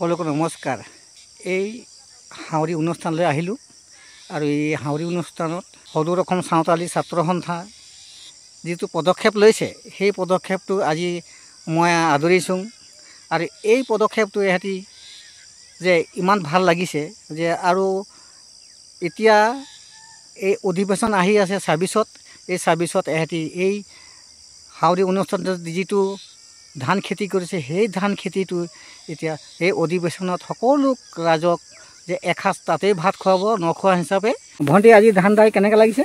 সকলোকে নমস্কাৰ। এই হাউৰি অনুষ্ঠানলৈ আহিলোঁ আৰু এই হাউৰি অনুষ্ঠানত সদৌ অসম চাওতালী ছাত্ৰ সন্থা যিটো পদক্ষেপ লৈছে সেই পদক্ষেপটো আজি মই আদৰিছোঁ আৰু এই পদক্ষেপটো এহেঁতি যে ইমান ভাল লাগিছে যে আৰু এতিয়া এই অধিৱেশন আহি আছে 26ত এই 26ত এহেঁতি এই হাউৰি অনুষ্ঠানত যিটো ধান খেতি কৰিছে সেই ধান খেতিটো এতিয়া এই অধিৱেশনত সকলো ৰাজক যে এসাঁজ তাতেই ভাত খুৱাব নখোৱা হিচাপে। ভণ্টি আজি ধান দাই কেনেকৈ লাগিছে?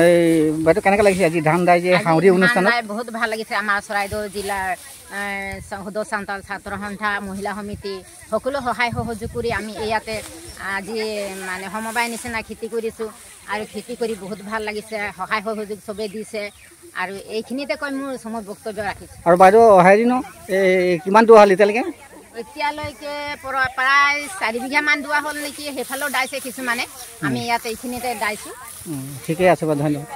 এই বাইদেউ কেনেকৈ লাগিছে আজি ধান দাই যে হাউৰি অনুষ্ঠানত? বহুত ভাল লাগিছে। আমাৰ চৰাইদেউ জিলাৰ সদৌ চাওতাল ছাত্ৰ সন্থা মহিলা সমিতি সকলো সহায় সহযোগ কৰি আমি ইয়াতে আজি মানে সমবায় নিচিনা খেতি কৰিছোঁ আৰু খেতি কৰি বহুত ভাল লাগিছে। সহায় সহযোগ চবেই দিছে আৰু এইখিনিতে কৈ মোৰ সময় বক্তব্য ৰাখিছোঁ। আৰু বাইদেউ হেৰি ন কিমান দূৰ হ'ল এতিয়ালৈকে? এতিয়ালৈকে প্ৰায় 4 বিঘামান দোৱা হ'ল নেকি, সেইফালেও দাইছে কিছুমানে। আমি ইয়াতে এইখিনিতে দাইছোঁ। ঠিকে আছে বাৰু, ধন্যবাদ।